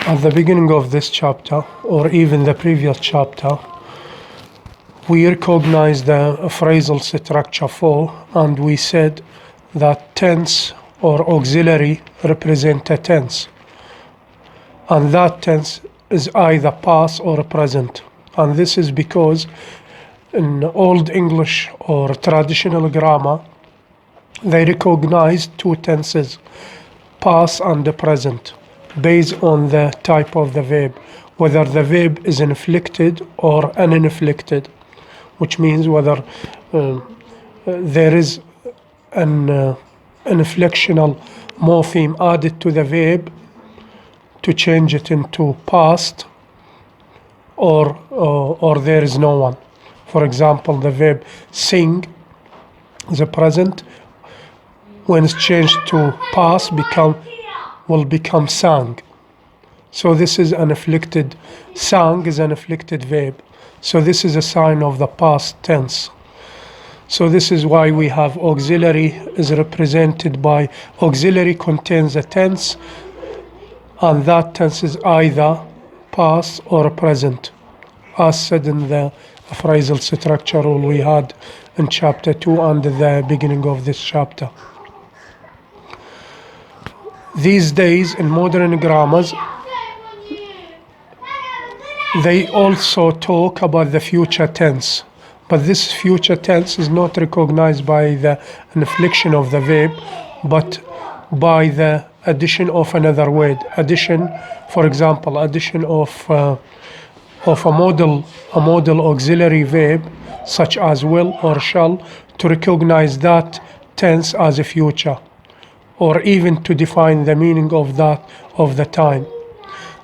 At the beginning of this chapter, or even the previous chapter, we recognized the phrasal structure for, and we said that tense or auxiliary represent a tense. And that tense is either past or present. And this is because in Old English or traditional grammar, they recognize two tenses, past and present, based on the type of the verb, whether the verb is inflected or uninflected, which means whether there is an inflectional morpheme added to the verb to change it into past, or there is no one. For example, the verb sing is a present. When it's changed to past, will become sang. So this is an inflected, sang is an inflected verb. So this is a sign of the past tense. So this is why we have auxiliary is represented by, auxiliary contains a tense, and that tense is either past or present, as said in the phrasal structure rule we had in chapter 2 and the beginning of this chapter. These days in modern grammars, they also talk about the future tense, but this future tense is not recognized by the inflection of the verb, but by the addition of another word. Addition, for example, addition of a model auxiliary verb such as will or shall, to recognize that tense as a future, or even to define the meaning of that of the time.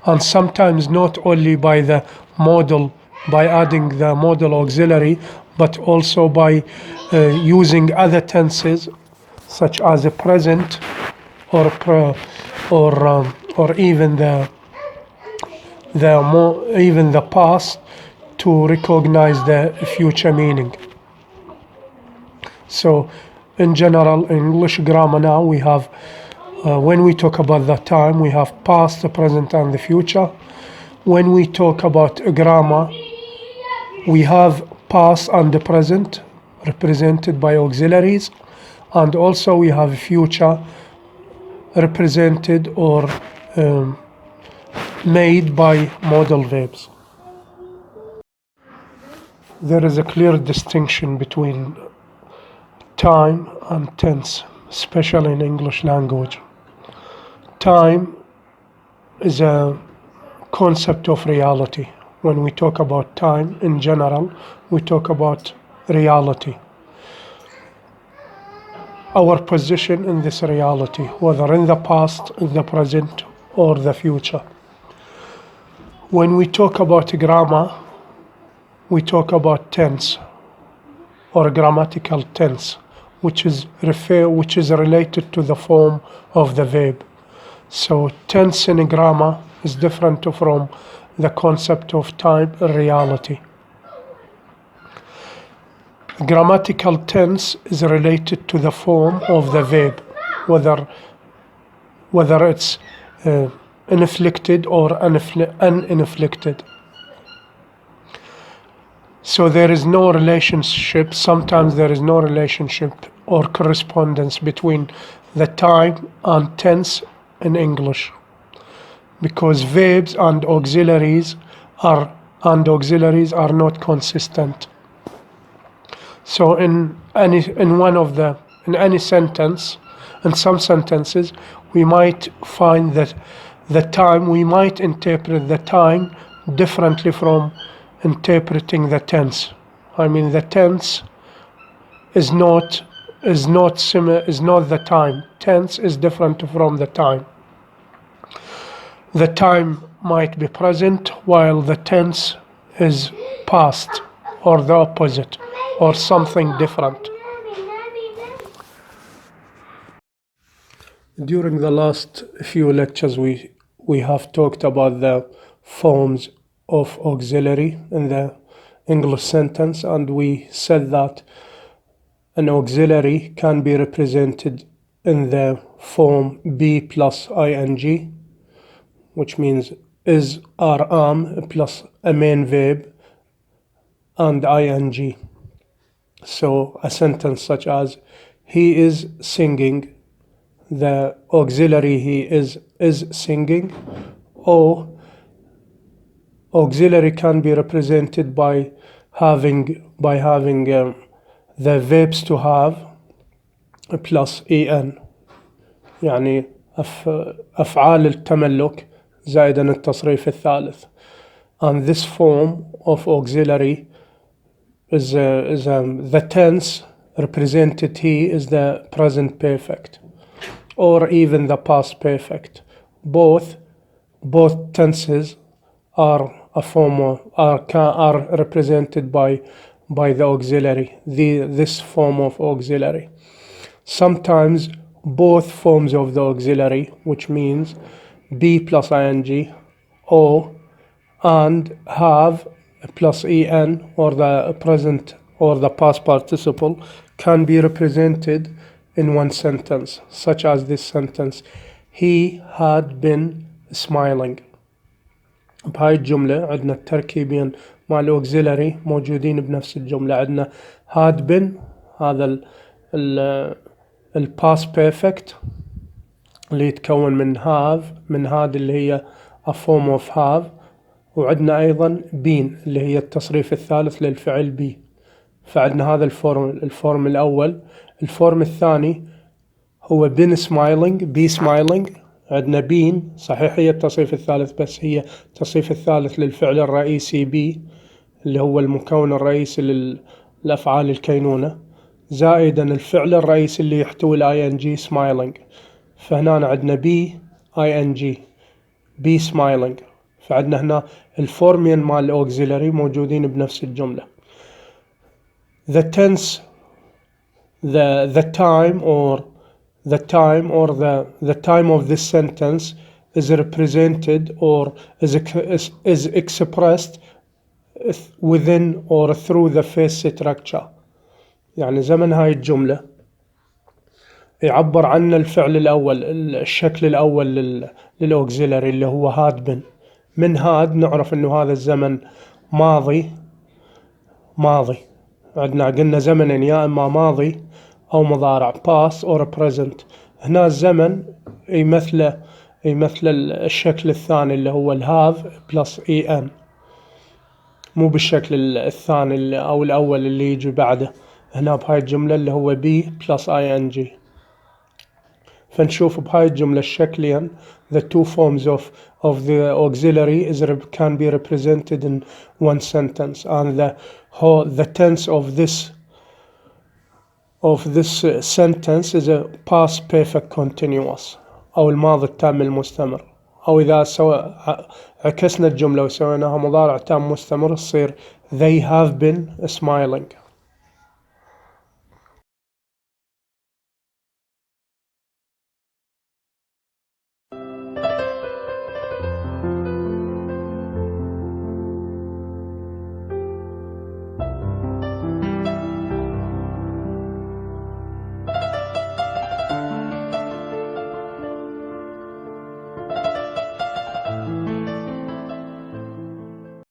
And sometimes not only by the model, by adding the model auxiliary, but also by using other tenses such as a present or even the past, to recognize the future meaning. So in general, in English grammar now, we have, when we talk about the time, we have past, the present, and the future. When we talk about grammar, we have past and the present represented by auxiliaries, and also we have future represented or made by modal verbs. There is a clear distinction between time and tense, especially in English language. Time is a concept of reality. When we talk about time in general, we talk about reality. Our position in this reality, whether in the past, in the present, or the future. When we talk about grammar, we talk about tense or grammatical tense, which is related to the form of the verb. So tense in grammar is different from the concept of time in reality. Grammatical tense is related to the form of the verb, whether it's inflected or uninflected. So there is no relationship, sometimes there is no relationship or correspondence between the time and tense in English, because verbs and auxiliaries are not consistent. So in any sentence, in some sentences, we might find that the time, we might interpret the time differently from interpreting the tense. I mean, the tense is not the time. Tense is different from the time. The time might be present while the tense is past, or the opposite, or something different. During the last few lectures, we have talked about the forms of auxiliary in the English sentence, and we said that an auxiliary can be represented in the form be plus ing, which means is or am plus a main verb and ing. So a sentence such as he is singing, the auxiliary he is singing, or auxiliary can be represented by having the verbs to have plus en، يعني أفعال التملك زائدا التصريف الثالث. And this form of auxiliary is the tense represented here is the present perfect or even the past perfect. Both tenses are a form of, are represented by the auxiliary, this form of auxiliary. Sometimes both forms of the auxiliary, which means be plus ing or and have plus en, or the present or the past participle, can be represented in one sentence, such as this sentence: he had been smiling. بهاي الجملة عندنا التركيبين مع الأوكسيلري موجودين بنفس الجملة. عندنا had been، هذا ال past perfect اللي يتكون من have، من هذا اللي هي a form of have، وعندنا أيضا been اللي هي التصريف الثالث للفعل be. فعندنا هذا الفورم الأول. الفورم الثاني هو been smiling، be smiling. عندنا been صحيح هي التصريف الثالث، بس هي التصريف الثالث للفعل الرئيسي be اللي هو المكون الرئيسي للأفعال الكينونة، زائدا الفعل الرئيسي اللي يحتوي ing smiling. فهنا عندنا be ing be smiling. فعندنا هنا الفورمين مال الأوكسيلري موجودين بنفس الجملة. The tense، the time of this sentence is represented or is expressed within or through the first structure. يعني زمن هاي الجملة يعبر عن الفعل الأول، الشكل الأول للأوكسيلري اللي هو had been. من هاد نعرف إنه هذا الزمن ماضي. عندنا قلنا زمن يا إما ماضي أو مضارع past or present. هنا الزمن يمثل الشكل الثاني اللي هو الهاف plus en، مو بالشكل الثاني أو الأول اللي يجي بعده هنا بهاي الجملة اللي هو be plus ing. فنشوف بهاي الجملة الشكلين the two forms of the auxiliary can be represented in one sentence, and the tense of this sentence is a past perfect continuous أو الماضي التام المستمر. أو إذا عكسنا الجملة وسويناها مضارع تام مستمر تصير they have been smiling.